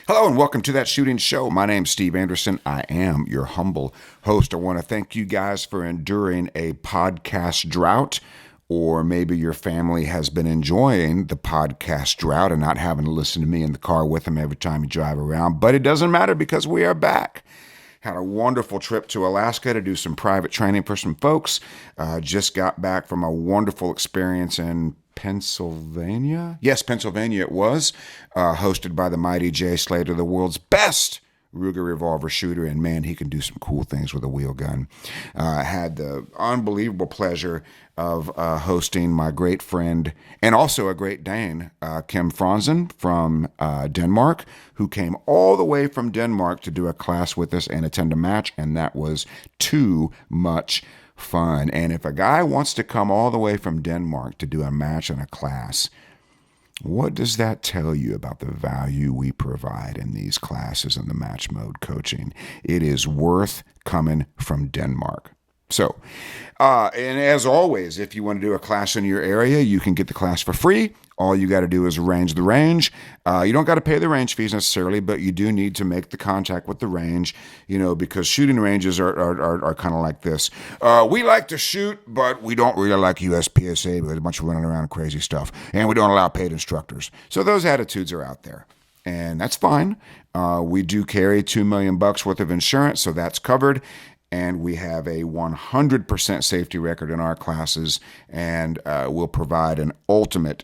Hello and welcome to That Shooting Show. My name's Steve Anderson. I am your humble host. I want to thank you guys for enduring a podcast drought, or maybe your family has been enjoying the podcast drought and not having to listen to me in the car with them every time you drive around. But it doesn't matter because we are back. Had a wonderful trip to Alaska to do some private training for some folks. Just got back from a wonderful experience in Pennsylvania. Yes, Pennsylvania it was, hosted by the mighty Jay Slater, the world's best Ruger revolver shooter, and man, he can do some cool things with a wheel gun. Had the unbelievable pleasure of hosting my great friend and also a Great Dane, Kim Franzen from Denmark, who came all the way from Denmark to do a class with us and attend a match, and that was too much fun. And if a guy wants to come all the way from Denmark to do a match and a class, what does that tell you about the value we provide in these classes in the match mode coaching? It is worth coming from Denmark. So, and as always, if you want to do a class in your area, you can get the class for free. All you got to do is arrange the range. You don't got to pay the range fees necessarily, but you do need to make the contact with the range, because shooting ranges are kind of like this. We like to shoot, but we don't really like USPSA with a bunch of running around crazy stuff, and we don't allow paid instructors. So those attitudes are out there, and that's fine. We do carry $2 million worth of insurance, so that's covered. And we have a 100% safety record in our classes, and we'll provide an ultimate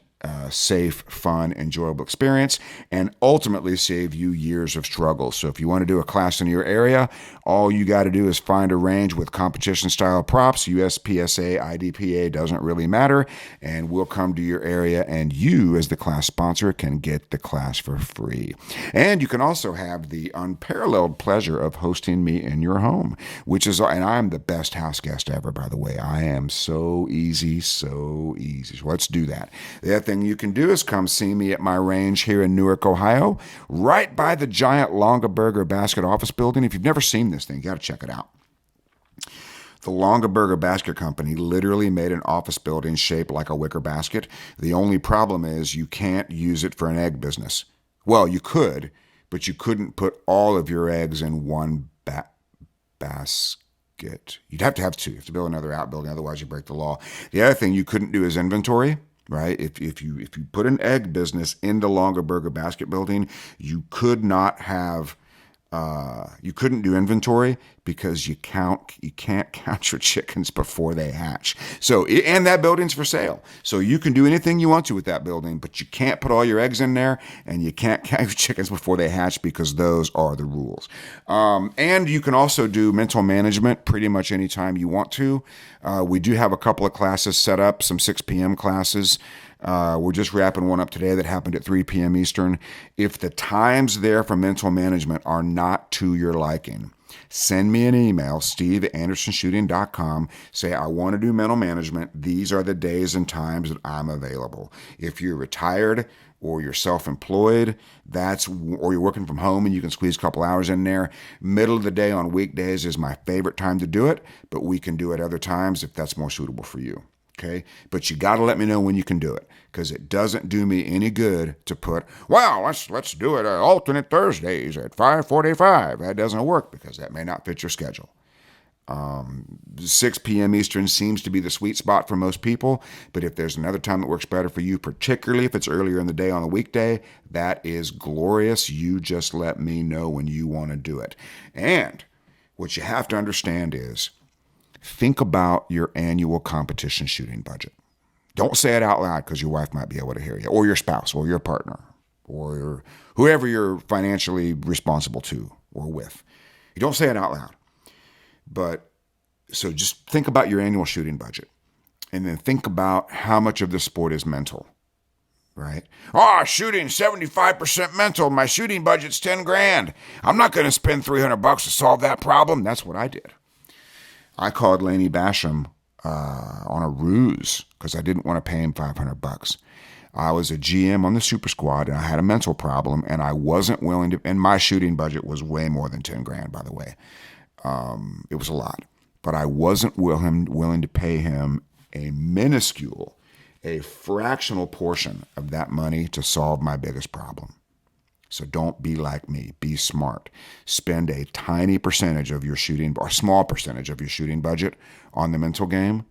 safe, fun, enjoyable experience, and ultimately save you years of struggle. So if you want to do a class in your area, all you got to do is find a range with competition-style props. USPSA, IDPA, doesn't really matter, and we'll come to your area, and you, as the class sponsor, can get the class for free. And you can also have the unparalleled pleasure of hosting me in your home, and I'm the best house guest ever, by the way. I am so easy. So let's do that. The other thing you can do is come see me at my range here in Newark, Ohio, right by the giant Longaberger Basket office building. If you've never seen this thing, you got to check it out. The Longaberger Basket Company literally made an office building shaped like a wicker basket. The only problem is you can't use it for an egg business. Well, you could, but you couldn't put all of your eggs in one basket. You'd have to have two. You have to build another outbuilding, otherwise you break the law. The other thing you couldn't do is inventory. Right? If you put an egg business in the Longaberger Basket Building, you could not have you couldn't do inventory because you can't count your chickens before they hatch. So, and that building's for sale. So you can do anything you want to with that building, but you can't put all your eggs in there, and you can't count your chickens before they hatch because those are the rules. And you can also do mental management pretty much anytime you want to. We do have a couple of classes set up, some 6 p.m. classes. We're just wrapping one up today that happened at 3 p.m. Eastern. If the times there for mental management are not to your liking, send me an email, steve@andersonshooting.com. Say, I want to do mental management. These are the days and times that I'm available. If you're retired or you're self-employed, or you're working from home and you can squeeze a couple hours in there, middle of the day on weekdays is my favorite time to do it, but we can do it other times if that's more suitable for you. Okay, but you got to let me know when you can do it, because it doesn't do me any good to put, well, let's do it alternate Thursdays at 5:45. That doesn't work because that may not fit your schedule. 6 p.m. Eastern seems to be the sweet spot for most people, but if there's another time that works better for you, particularly if it's earlier in the day on a weekday, that is glorious. You just let me know when you want to do it. And what you have to understand is, think about your annual competition shooting budget. Don't say it out loud because your wife might be able to hear you, or your spouse, or your partner, or whoever you're financially responsible to or with. You don't say it out loud. But so just think about your annual shooting budget, and then think about how much of the sport is mental, right? Oh, shooting 75% mental. My shooting budget's 10 grand. I'm not going to spend $300 to solve that problem. That's what I did. I called Laney Basham on a ruse because I didn't want to pay him $500. I was a GM on the Super Squad, and I had a mental problem, and I wasn't willing to. And my shooting budget was way more than 10 grand, by the way. It was a lot, but I wasn't willing to pay him a fractional portion of that money to solve my biggest problem. So don't be like me. Be smart. Spend a tiny percentage of your shooting, or a small percentage of your shooting budget on the mental game,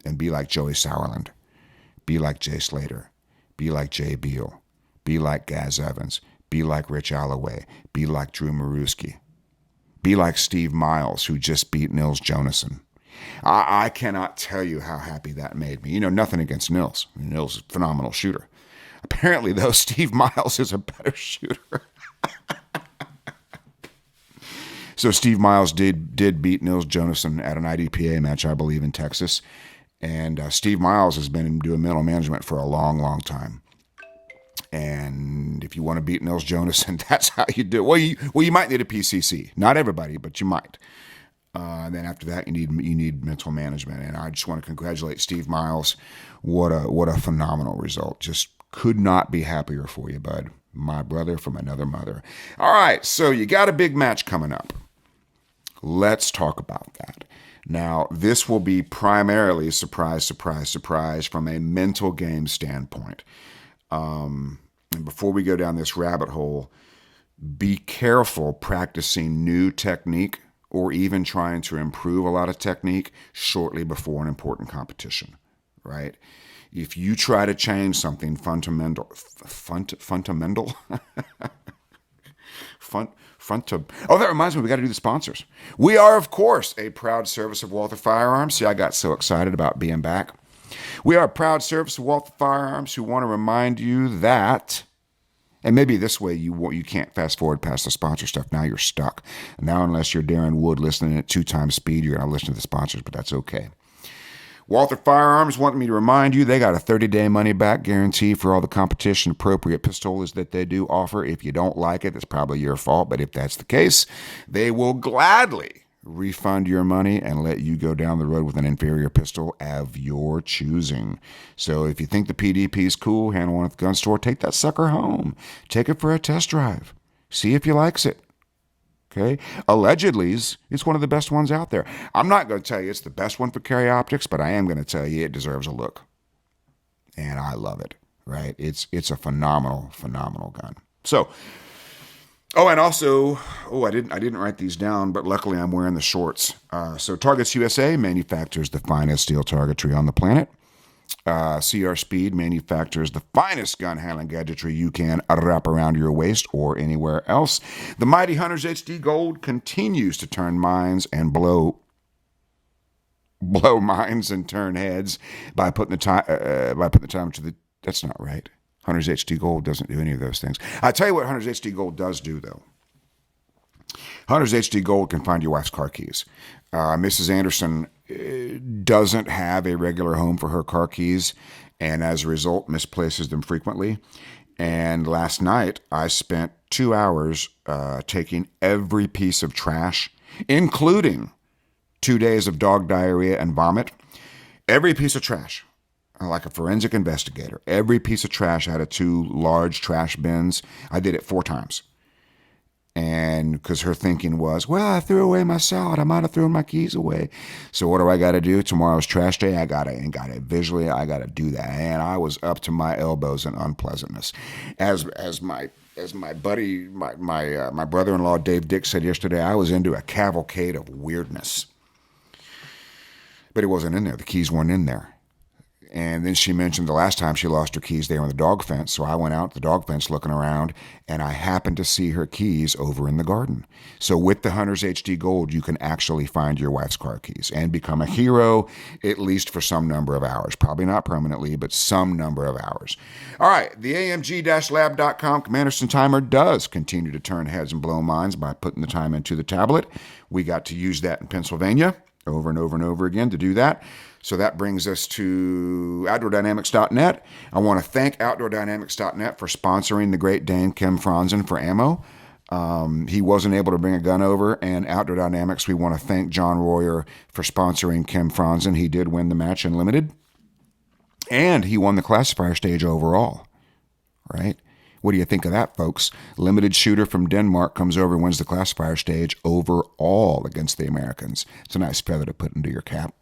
and be like Joey Sauerland. Be like Jay Slater. Be like Jay Beal. Be like Gaz Evans. Be like Rich Alloway. Be like Drew Maruski. Be like Steve Miles, who just beat Nils Jonassen. I cannot tell you how happy that made me. Nothing against Nils. Nils is a phenomenal shooter. Apparently, though, Steve Miles is a better shooter. So Steve Miles did beat Nils Jonassen at an IDPA match, I believe, in Texas. And Steve Miles has been doing mental management for a long, long time. And if you want to beat Nils Jonassen, that's how you do it. Well, you might need a PCC. Not everybody, but you might. And then after that, you need mental management. And I just want to congratulate Steve Miles. What a phenomenal result. Just could not be happier for you, bud. My brother from another mother. All right, so you got a big match coming up. Let's talk about that. Now, this will be primarily surprise, surprise, surprise from a mental game standpoint. And before we go down this rabbit hole, be careful practicing new technique or even trying to improve a lot of technique shortly before an important competition, right? If you try to change something fundamental, that reminds me, we got to do the sponsors. We are, of course, a proud service of Walther Firearms. See, I got so excited about being back. We are a proud service of Walther Firearms who want to remind you that, and maybe this way you can't fast forward past the sponsor stuff. Now you're stuck. Now, unless you're Darren Wood listening at 2 times speed, you're going to listen to the sponsors, but that's okay. Walther Firearms want me to remind you they got a 30-day money-back guarantee for all the competition-appropriate pistols that they do offer. If you don't like it, it's probably your fault, but if that's the case, they will gladly refund your money and let you go down the road with an inferior pistol of your choosing. So if you think the PDP is cool, handle one at the gun store, take that sucker home. Take it for a test drive. See if you likes it. Okay. Allegedly, it's one of the best ones out there. I'm not going to tell you it's the best one for carry optics, but I am going to tell you it deserves a look. And I love it, right? It's a phenomenal, phenomenal gun. So, and also, I didn't write these down, but luckily I'm wearing the shorts. So Targets USA manufactures the finest steel targetry on the planet. CR Speed manufactures the finest gun handling gadgetry you can wrap around your waist or anywhere else. The mighty Hunters HD Gold continues to turn minds and blow minds and turn heads by putting the time to the. That's not right. Hunters HD Gold doesn't do any of those things. I tell you what Hunters HD Gold does do, though. Hunters HD Gold can find your wife's car keys. Mrs. Anderson doesn't have a regular home for her car keys, and as a result, misplaces them frequently. And last night, I spent 2 hours taking every piece of trash, including 2 days of dog diarrhea and vomit. Every piece of trash, like a forensic investigator, every piece of trash out of 2 large trash bins. I did it 4 times. And because her thinking was, well, I threw away my salad. I might have thrown my keys away. So what do I got to do? Tomorrow's trash day. I got to do that. And I was up to my elbows in unpleasantness. As my buddy, my brother-in-law, Dave Dick, said yesterday, I was into a cavalcade of weirdness. But it wasn't in there. The keys weren't in there. And then she mentioned the last time she lost her keys, they were on the dog fence. So I went out the dog fence looking around, and I happened to see her keys over in the garden. So with the Hunters HD Gold, you can actually find your wife's car keys and become a hero, at least for some number of hours. Probably not permanently, but some number of hours. All right, the AMG-lab.com Commanderson timer does continue to turn heads and blow minds by putting the time into the tablet. We got to use that in Pennsylvania over and over and over again to do that. So that brings us to OutdoorDynamics.net. I want to thank OutdoorDynamics.net for sponsoring the Great Dane Kim Franzen for ammo. He wasn't able to bring a gun over, and Outdoor Dynamics, we want to thank John Royer for sponsoring Kim Franzen. He did win the match in limited, and he won the classifier stage overall, right? What do you think of that, folks? Limited shooter from Denmark comes over and wins the classifier stage overall against the Americans. It's a nice feather to put into your cap.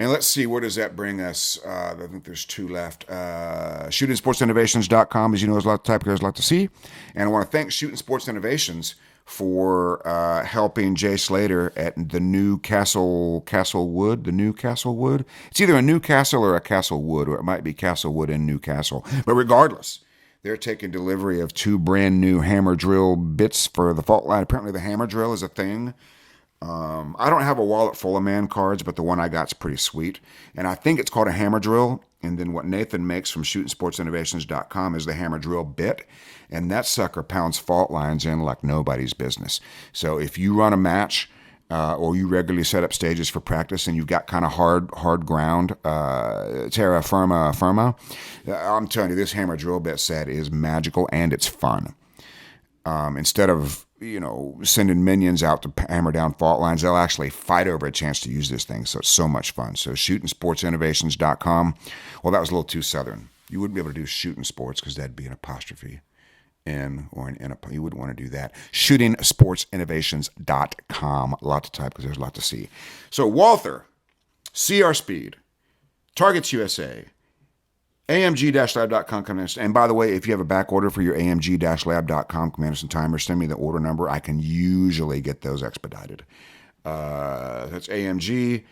And let's see, where does that bring us? I think there's two left. ShootingSportsInnovations.com, as you know, is a lot of type players like to see. And I want to thank Shooting Sports Innovations for helping Jay Slater at the new Castlewood. It's either a Newcastle or a Castlewood, or it might be Castlewood in Newcastle. But regardless, they're taking delivery of 2 brand new hammer drill bits for the fault line. Apparently the hammer drill is a thing. I don't have a wallet full of man cards, but the one I got's pretty sweet. And I think it's called a hammer drill. And then what Nathan makes from shootingsportsinnovations.com is the hammer drill bit. And that sucker pounds fault lines in like nobody's business. So if you run a match or you regularly set up stages for practice and you've got kind of hard ground, terra firma, I'm telling you, this hammer drill bit set is magical and it's fun. Instead of sending minions out to hammer down fault lines, they'll actually fight over a chance to use this thing. So it's so much fun. So shootingsportsinnovations.com. Well, that was a little too southern. You wouldn't be able to do shooting sports because that'd be an apostrophe N or an N. You wouldn't want to do that. Shootingsportsinnovations.com. A lot to type because there's a lot to see. So Walther, CR Speed, Targets USA, AMG-lab.com command. And by the way, if you have a back order for your AMG-lab.com command and timer, send me the order number. I can usually get those expedited. That's AMG,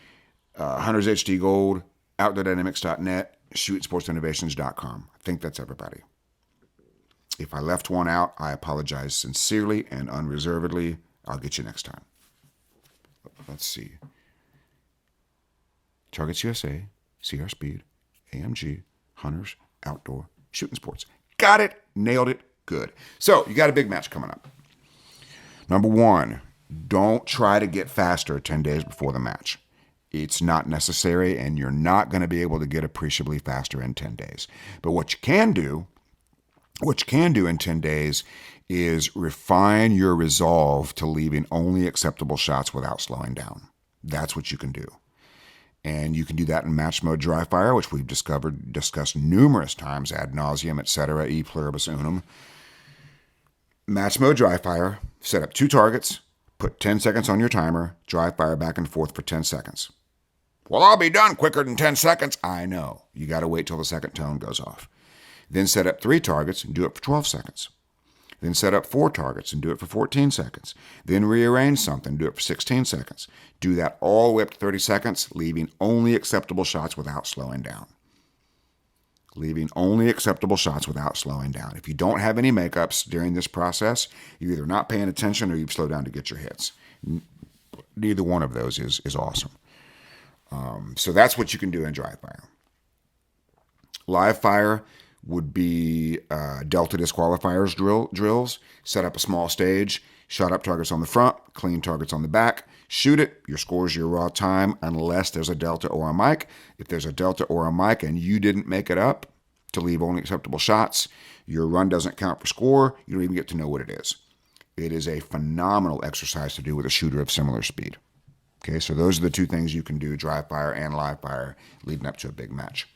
Hunters HD Gold, OutdoorDynamics.net, ShootSportsInnovations.com. I think that's everybody. If I left one out, I apologize sincerely and unreservedly. I'll get you next time. Let's see. Targets USA, CR Speed, AMG, Hunters, Outdoor, Shooting Sports. Got it. Nailed it. Good. So you got a big match coming up. Number 1, don't try to get faster 10 days before the match. It's not necessary, and you're not going to be able to get appreciably faster in 10 days. But what you can do in 10 days is refine your resolve to leaving only acceptable shots without slowing down. That's what you can do. And you can do that in match mode dry fire, which we've discussed numerous times ad nauseum, etc., e pluribus unum. Match mode dry fire, set up 2 targets, put 10 seconds on your timer, dry fire back and forth for 10 seconds. Well, I'll be done quicker than 10 seconds. I know. You got to wait till the second tone goes off. Then set up 3 targets and do it for 12 seconds. Then set up 4 targets and do it for 14 seconds. Then rearrange something, do it for 16 seconds. Do that all the way up to 30 seconds, leaving only acceptable shots without slowing down. Leaving only acceptable shots without slowing down. If you don't have any makeups during this process, you're either not paying attention or you've slowed down to get your hits. Neither one of those is awesome. So that's what you can do in dry fire. Live fire would be delta disqualifiers drills. Set up a small stage, shot up targets on the front, clean targets on the back, shoot it. Your score is your raw time unless there's a delta or a mic. If there's a delta or a mic and you didn't make it up to leave only acceptable shots, your run doesn't count for score. You don't even get to know what it is. It is a phenomenal exercise to do with a shooter of similar speed. Okay, so those are the 2 things you can do, dry fire and live fire, leading up to a big match.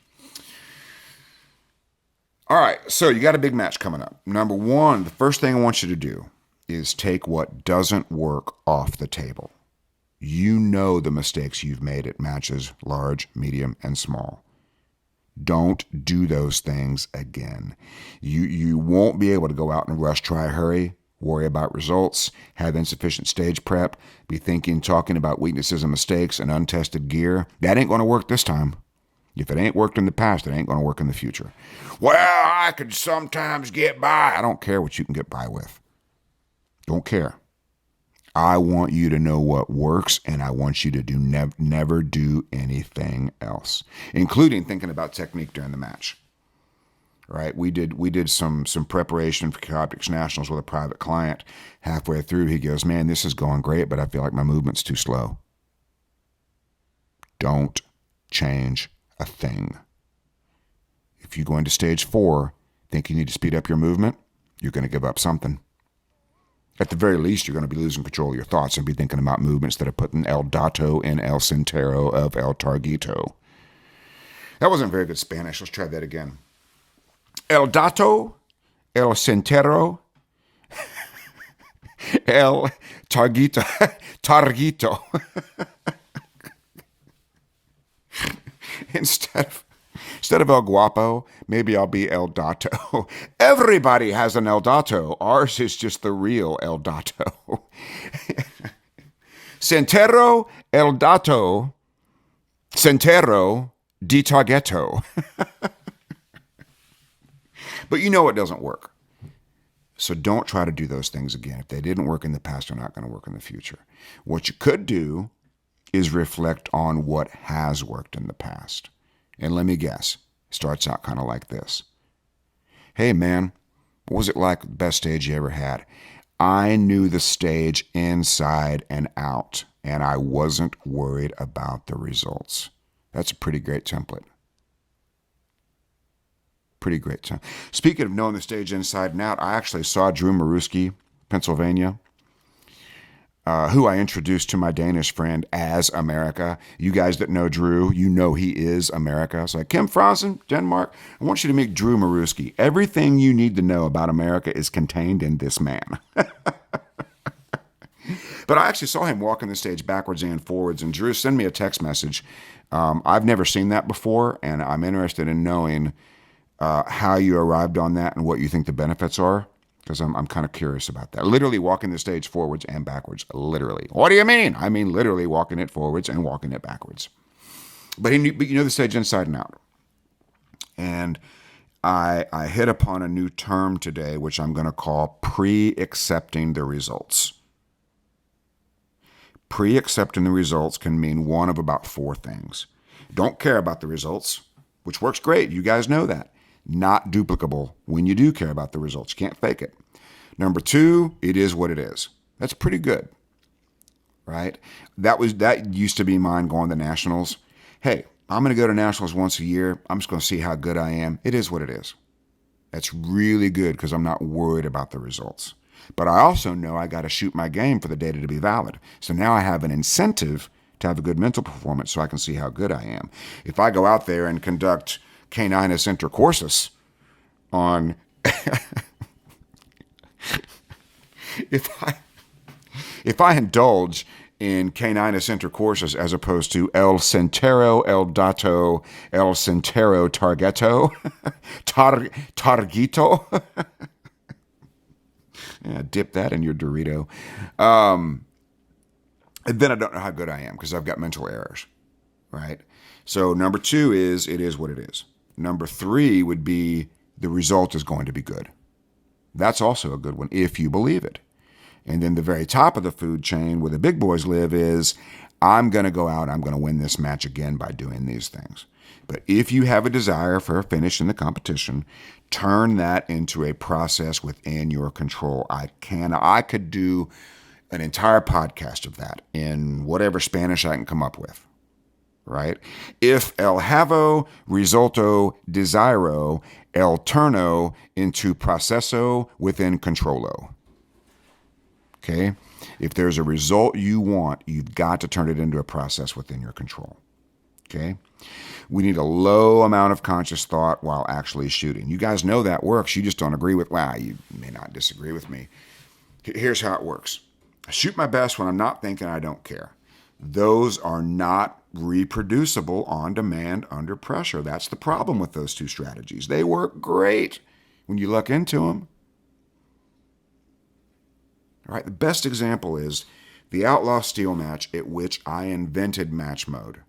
All right, so you got a big match coming up. Number 1, the first thing I want you to do is take what doesn't work off the table. You know the mistakes you've made at matches, large, medium, and small. Don't do those things again. You won't be able to go out and rush, try, hurry, worry about results, have insufficient stage prep, be talking about weaknesses and mistakes and untested gear. That ain't going to work this time. If it ain't worked in the past, it ain't going to work in the future. Well, I could sometimes get by. I don't care what you can get by with. Don't care. I want you to know what works, and I want you to do never do anything else, including thinking about technique during the match. Right? We did some preparation for Optics Nationals with a private client. Halfway through, he goes, "Man, this is going great, but I feel like my movement's too slow." Don't change a thing. If you go into stage 4, think you need to speed up your movement, you're going to give up something. At the very least, you're going to be losing control of your thoughts and be thinking about movements that are putting El Dato in El Centero of El Targito. That wasn't very good Spanish. Let's try that again. El Dato, El Centero, El Targito. Targito. Instead of El Guapo, maybe I'll be El Dato. Everybody has an El Dato. Ours is just the real El Dato. Centero El Dato, Centero di Targetto. But you know it doesn't work. So don't try to do those things again. If they didn't work in the past, they're not going to work in the future. What you could do is reflect on what has worked in the past. And let me guess, it starts out kind of like this. Hey man, what was it like, the best stage you ever had? I knew the stage inside and out, and I wasn't worried about the results. That's a pretty great template. Pretty great template. Speaking of knowing the stage inside and out, I actually saw Drew Maruski, Pennsylvania, who I introduced to my Danish friend as America. You guys that know Drew, you know he is America. So Kim Fransen, Denmark, I want you to meet Drew Maruski. Everything you need to know about America is contained in this man. But I actually saw him walking the stage backwards and forwards, and Drew sent me a text message. I've never seen that before, and I'm interested in knowing how you arrived on that and what you think the benefits are, because I'm kind of curious about that. Literally walking the stage forwards and backwards. Literally. What do you mean? I mean literally walking it forwards and walking it backwards. But you know the stage inside and out. And I hit upon a new term today, which I'm going to call pre-accepting the results. Pre-accepting the results can mean one of about four things. Don't care about the results, which works great. You guys know that. Not duplicable when you do care about the results. You can't fake it. Number two, it is what it is. That's pretty good, right? That used to be mine going to nationals. Hey, I'm going to go to nationals once a year. I'm just going to see how good I am. It is what it is. That's really good because I'm not worried about the results. But I also know I got to shoot my game for the data to be valid. So now I have an incentive to have a good mental performance so I can see how good I am. If I go out there and conduct caninus intercursus on if I indulge in caninus intercursus as opposed to El Centero, El Dato, El Centero Targetto, Targito, yeah, dip that in your Dorito. And then I don't know how good I am because I've got mental errors, right? So number two is it is what it is. Number three would be the result is going to be good. That's also a good one if you believe it. And then the very top of the food chain where the big boys live is I'm going to go out, I'm going to win this match again by doing these things. But if you have a desire for a finish in the competition, turn that into a process within your control. I could do an entire podcast of that in whatever Spanish I can come up with, right? If el havo resulto desiro, el turno into proceso within controlo. Okay? If there's a result you want, you've got to turn it into a process within your control. Okay? We need a low amount of conscious thought while actually shooting. You guys know that works. You just don't agree with, well, you may not disagree with me. Here's how it works. I shoot my best when I'm not thinking, I don't care. Those are not reproducible on demand under pressure. That's the problem with those two strategies. They work great when you look into them. All right, the best example is the Outlaw Steel match at which I invented match mode.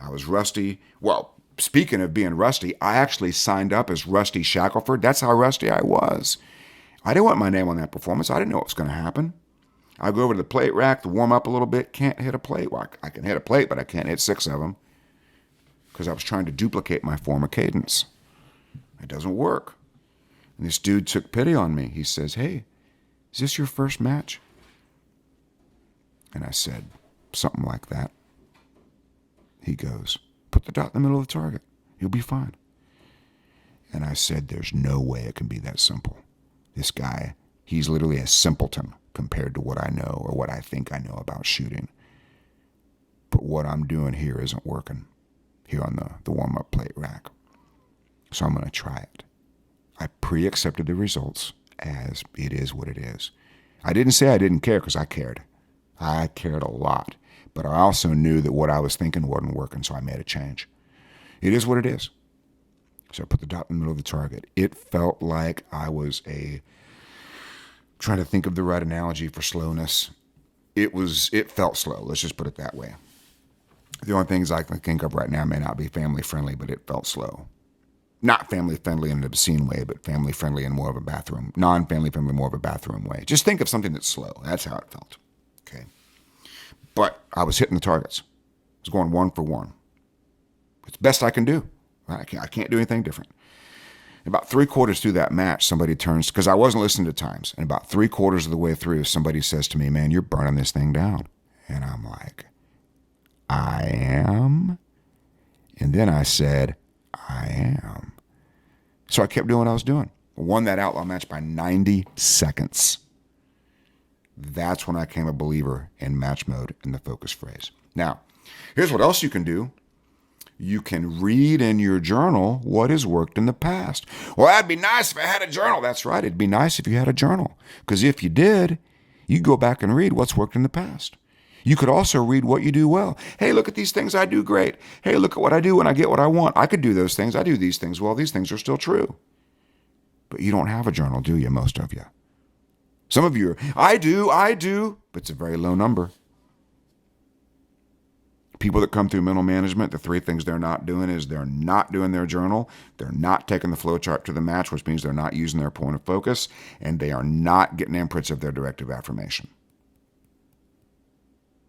I was rusty. Well, speaking of being rusty, I actually signed up as Rusty Shackelford. That's how rusty I was. I didn't want my name on that performance. I didn't know what was going to happen. I go over to the plate rack to warm up a little bit. Can't hit a plate. Well, I can hit a plate, but I can't hit 6 of them because I was trying to duplicate my form of cadence. It doesn't work. And this dude took pity on me. He says, hey, is this your first match? And I said, something like that. He goes, put the dot in the middle of the target. You'll be fine. And I said, there's no way it can be that simple. This guy, he's literally a simpleton compared to what I know or what I think I know about shooting. But what I'm doing here isn't working here on the warm-up plate rack. So I'm going to try it. I pre-accepted the results as it is what it is. I didn't say I didn't care because I cared. I cared a lot. But I also knew that what I was thinking wasn't working, so I made a change. It is what it is. So I put the dot in the middle of the target. It felt like I was trying to think of the right analogy for slowness. It felt slow. Let's just put it that way. The only things I can think of right now may not be family friendly, but it felt slow. Not family friendly in an obscene way, but family friendly in more of a bathroom, non-family friendly, more of a bathroom way. Just think of something that's slow. That's how it felt. Okay. But I was hitting the targets. I was going 1 for 1. It's the best I can do. I can't do anything different. About 3/4 through that match, somebody turns, because I wasn't listening to times, and about 3/4 of the way through, somebody says to me, man, you're burning this thing down. And I'm like, I am? And then I said, I am. So I kept doing what I was doing. I won that outlaw match by 90 seconds. That's when I became a believer in match mode and the focus phrase. Now, here's what else you can do. You can read in your journal what has worked in the past. Well, that'd be nice if I had a journal. That's right. It'd be nice if you had a journal. Because if you did, you go back and read what's worked in the past. You could also read what you do well. Hey, look at these things I do great. Hey, look at what I do when I get what I want. I could do those things. I do these things well. These things are still true. But you don't have a journal, do you, most of you? Some of you are, I do, but it's a very low number. People that come through mental management, the 3 things they're not doing is they're not doing their journal, they're not taking the flow chart to the match, which means they're not using their point of focus, and they are not getting imprints of their directive affirmation.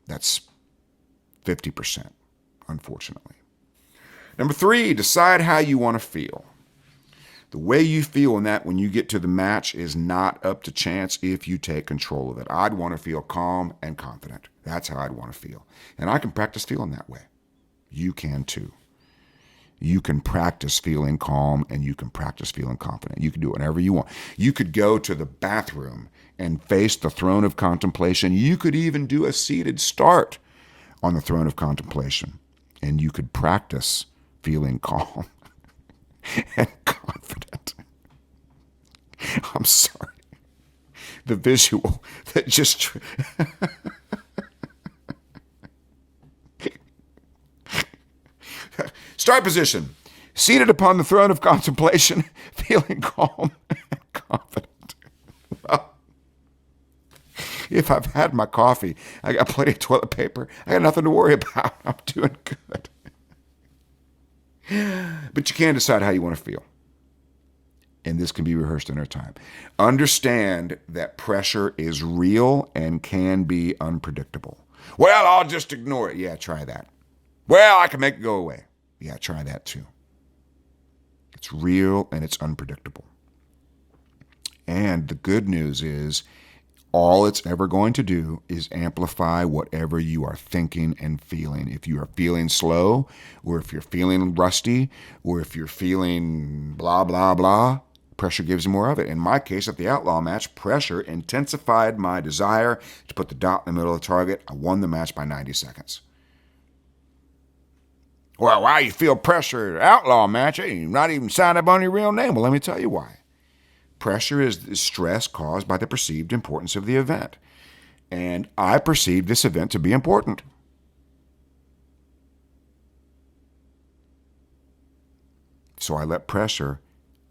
That's 50%, unfortunately. Number 3, decide how you want to feel. The way you feel in that when you get to the match is not up to chance if you take control of it. I'd want to feel calm and confident. That's how I'd want to feel. And I can practice feeling that way. You can too. You can practice feeling calm and you can practice feeling confident. You can do it whenever you want. You could go to the bathroom and face the throne of contemplation. You could even do a seated start on the throne of contemplation. And you could practice feeling calm and confident. I'm sorry. The visual that just... Start position. Seated upon the throne of contemplation, feeling calm and confident. Well, if I've had my coffee, I got plenty of toilet paper, I got nothing to worry about. I'm doing good. But you can decide how you want to feel. And this can be rehearsed in our time. Understand that pressure is real and can be unpredictable. Well, I'll just ignore it. Yeah, try that. Well, I can make it go away. Yeah, try that too. It's real and it's unpredictable. And the good news is all it's ever going to do is amplify whatever you are thinking and feeling. If you are feeling slow, or if you're feeling rusty, or if you're feeling blah, blah, blah, pressure gives you more of it. In my case, at the Outlaw match, pressure intensified my desire to put the dot in the middle of the target. I won the match by 90 seconds. Well, why you feel pressure at Outlaw match? Hey, you're not even signed up on your real name. Well, let me tell you why. Pressure is stress caused by the perceived importance of the event. And I perceived this event to be important. So I let pressure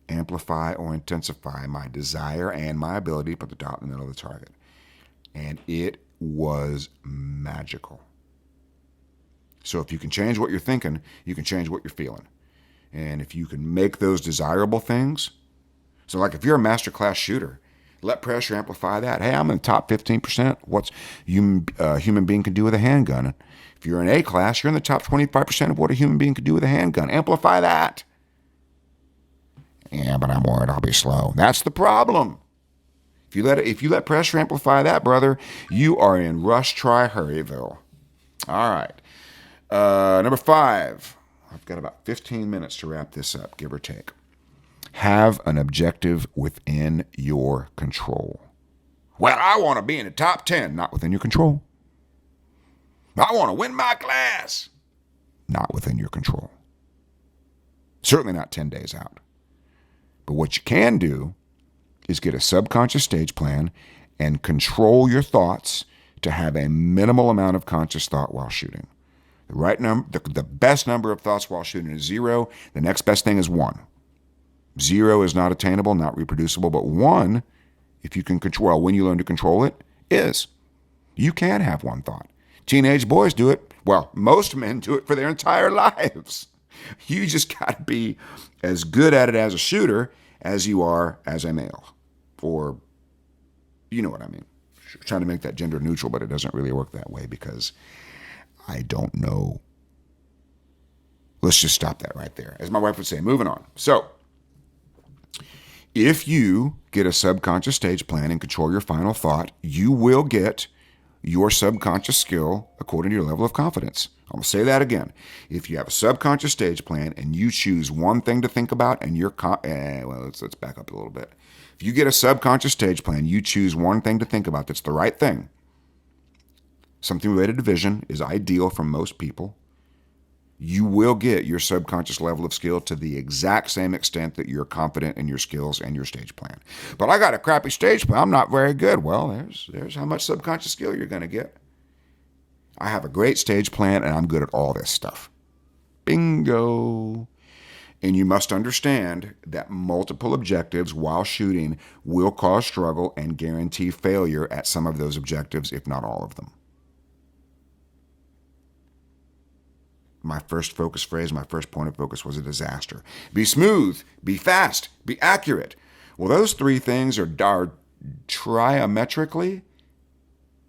amplify or intensify my desire and my ability to put the dot in the middle of the target. And it was magical. So if you can change what you're thinking, you can change what you're feeling. And if you can make those desirable things, so like if you're a masterclass shooter, let pressure amplify that. Hey, I'm in the top 15%. What's a human being can do with a handgun? If you're in A class, you're in the top 25% of what a human being can do with a handgun. Amplify that. Yeah, but I'm worried I'll be slow. That's the problem. If you let pressure amplify that, brother, you are in rush, try, hurryville. All right. Number 5. I've got about 15 minutes to wrap this up, give or take. Have an objective within your control. Well, I want to be in the top 10. Not within your control. I want to win my class. Not within your control. Certainly not 10 days out. But what you can do is get a subconscious stage plan and control your thoughts to have a minimal amount of conscious thought while shooting. The right number, the best number of thoughts while shooting is 0. The next best thing is 1. 0 is not attainable, not reproducible, but 1, if you can control, well, when you learn to control it, is. You can have one thought. Teenage boys do it. Well, most men do it for their entire lives. You just got to be as good at it as a shooter as you are as a male. Or, you know what I mean. Trying to make that gender neutral, but it doesn't really work that way because I don't know. Let's just stop that right there. As my wife would say, moving on. So, if you get a subconscious stage plan and control your final thought, you will get your subconscious skill according to your level of confidence. I'm going to say that again. If you have a subconscious stage plan and you choose one thing to think about and let's back up a little bit. If you get a subconscious stage plan, you choose one thing to think about that's the right thing. Something related to vision is ideal for most people. You will get your subconscious level of skill to the exact same extent that you're confident in your skills and your stage plan. But I got a crappy stage plan. I'm not very good. Well, there's how much subconscious skill you're going to get. I have a great stage plan and I'm good at all this stuff. Bingo. And you must understand that multiple objectives while shooting will cause struggle and guarantee failure at some of those objectives, if not all of them. My first focus phrase, my first point of focus was a disaster. Be smooth, be fast, be accurate. Well, those 3 things are triametrically,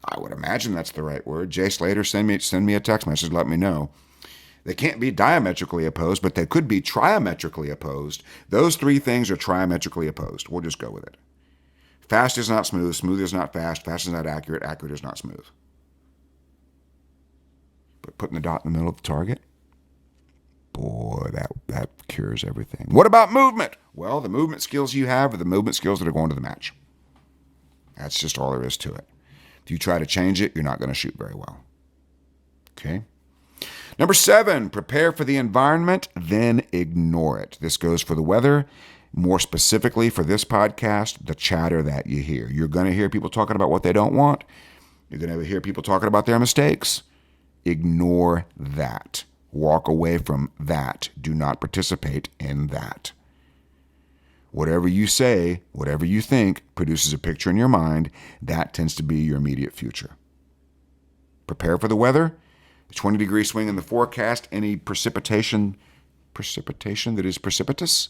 I would imagine that's the right word. Jay Slater, send me a text message, let me know. They can't be diametrically opposed, but they could be triametrically opposed. Those 3 things are triametrically opposed. We'll just go with it. Fast is not smooth, smooth is not fast, fast is not accurate, accurate is not smooth. But putting the dot in the middle of the target, boy, that cures everything. What about movement? Well, the movement skills you have are the movement skills that are going to the match. That's just all there is to it. If you try to change it, you're not going to shoot very well. Okay? Number 7, prepare for the environment, then ignore it. This goes for the weather. More specifically for this podcast, the chatter that you hear. You're going to hear people talking about what they don't want. You're going to hear people talking about their mistakes. Ignore that. Walk away from that. Do not participate in that. Whatever you say, whatever you think, produces a picture in your mind. That tends to be your immediate future. Prepare for the weather. 20-degree swing in the forecast. Any precipitation that is precipitous?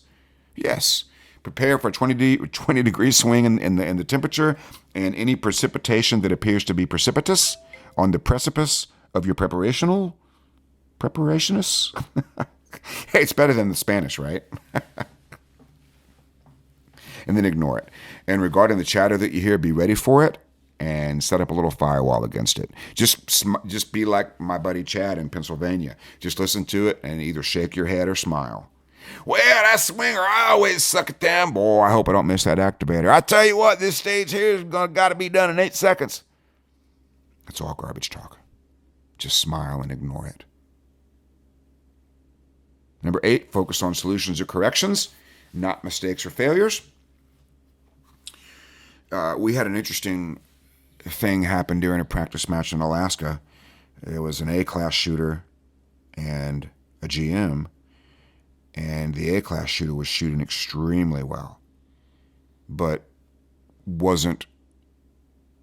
Yes. Prepare for a 20-degree swing in the temperature and any precipitation that appears to be precipitous on the precipice of your preparationist? Hey, it's better than the Spanish, right? And then ignore it. And regarding the chatter that you hear, be ready for it and set up a little firewall against it. Just be like my buddy Chad in Pennsylvania. Just listen to it and either shake your head or smile. Well, that swinger, I always suck it down. Boy, I hope I don't miss that activator. I tell you what, this stage here is got to be done in 8 seconds. That's all garbage talk. Just smile and ignore it. Number 8, focus on solutions or corrections, not mistakes or failures. We had an interesting thing happen during a practice match in Alaska. There was an A-class shooter and a GM, and the A-class shooter was shooting extremely well, but wasn't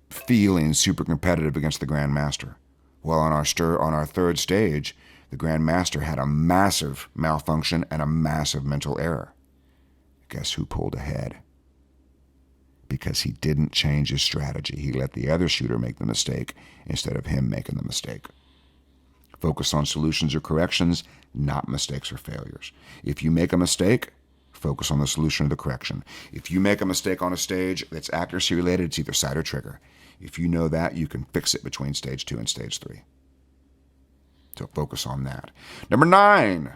feeling super competitive against the Grandmaster. Well, on our third stage, the Grandmaster had a massive malfunction and a massive mental error. Guess who pulled ahead? Because he didn't change his strategy. He let the other shooter make the mistake instead of him making the mistake. Focus on solutions or corrections, not mistakes or failures. If you make a mistake, focus on the solution or the correction. If you make a mistake on a stage that's accuracy related, it's either sight or trigger. If you know that, you can fix it between stage 2 and stage 3. So focus on that. Number 9,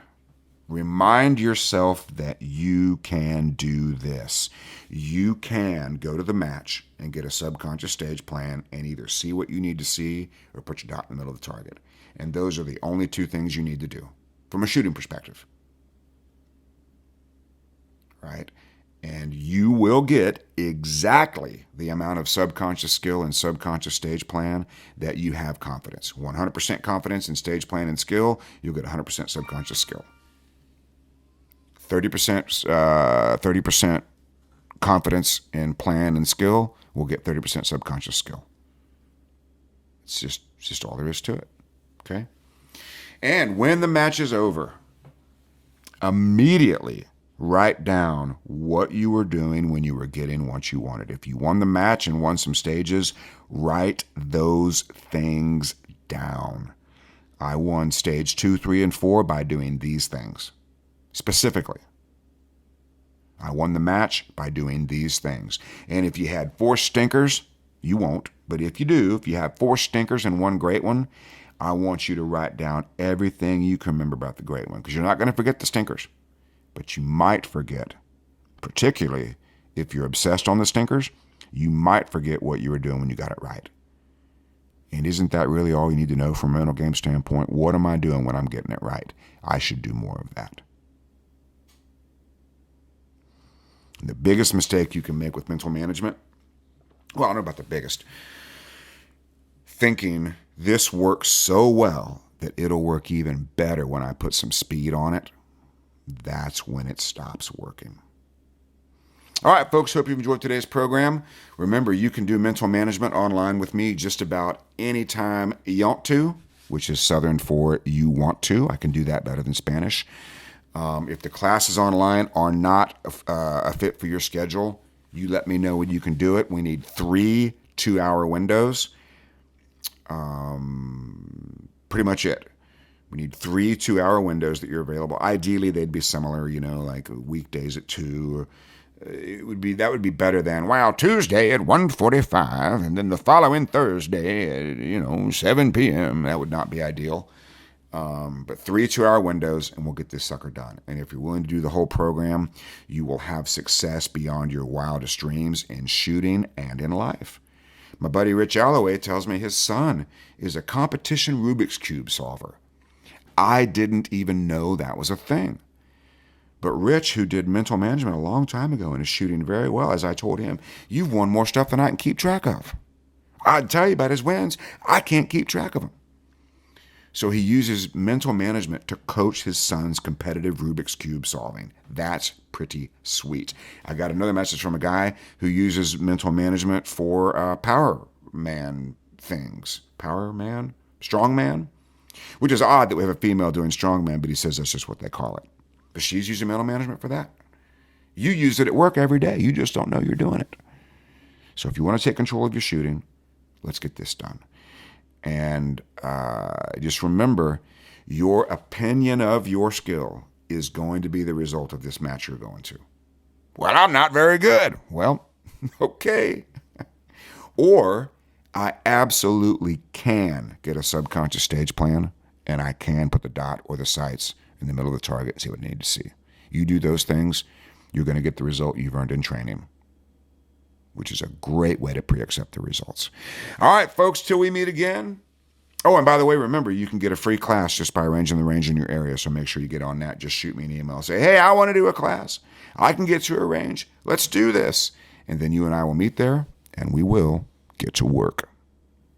remind yourself that you can do this. You can go to the match and get a subconscious stage plan and either see what you need to see or put your dot in the middle of the target. And those are the only 2 things you need to do from a shooting perspective. Right? And you will get exactly the amount of subconscious skill and subconscious stage plan that you have confidence. 100% confidence in stage plan and skill, you'll get 100% subconscious skill. 30% confidence in plan and skill will get 30% subconscious skill. It's just all there is to it. Okay? And when the match is over, immediately write down what you were doing when you were getting what you wanted. If you won the match and won some stages, write those things down. I won stage 2, 3, and 4 by doing these things. Specifically, I won the match by doing these things. And if you had 4 stinkers, you won't, but if you do, if you have 4 stinkers and 1 great one, I want you to write down everything you can remember about the great one, because you're not going to forget the stinkers. But you might forget, particularly if you're obsessed on the stinkers, you might forget what you were doing when you got it right. And isn't that really all you need to know from a mental game standpoint? What am I doing when I'm getting it right? I should do more of that. And the biggest mistake you can make with mental management, well, I don't know about the biggest, thinking this works so well that it'll work even better when I put some speed on it. That's when it stops working. All right, folks, hope you've enjoyed today's program. Remember, you can do mental management online with me just about anytime you want to, which is Southern for you want to. I can do that better than Spanish. If the classes online are not a fit for your schedule, you let me know when you can do it. We need 3 2-hour windows. Pretty much it. We need 3 2-hour windows that you're available. Ideally, they'd be similar, like weekdays at 2. That would be better than, Tuesday at 1:45, and then the following Thursday at, 7 p.m. That would not be ideal. But 3 2-hour windows, and we'll get this sucker done. And if you're willing to do the whole program, you will have success beyond your wildest dreams in shooting and in life. My buddy Rich Alloway tells me his son is a competition Rubik's Cube solver. I didn't even know that was a thing. But Rich, who did mental management a long time ago and is shooting very well, as I told him, you've won more stuff than I can keep track of. I'd tell you about his wins. I can't keep track of them. So he uses mental management to coach his son's competitive Rubik's Cube solving. That's pretty sweet. I got another message from a guy who uses mental management for power man things. Power man? Strongman? Which is odd that we have a female doing strongman, but he says that's just what they call it. But she's using mental management for that. You use it at work every day. You just don't know you're doing it. So if you want to take control of your shooting, let's get this done. And just remember, your opinion of your skill is going to be the result of this match you're going to. Well, I'm not very good. Well, okay. Or I absolutely can get a subconscious stage plan, and I can put the dot or the sights in the middle of the target and see what I need to see. You do those things, you're going to get the result you've earned in training, which is a great way to pre-accept the results. All right, folks, till we meet again. Oh, and by the way, remember, you can get a free class just by arranging the range in your area, so make sure you get on that. Just shoot me an email. Say, hey, I want to do a class. I can get you a range. Let's do this. And then you and I will meet there, and we will get to work.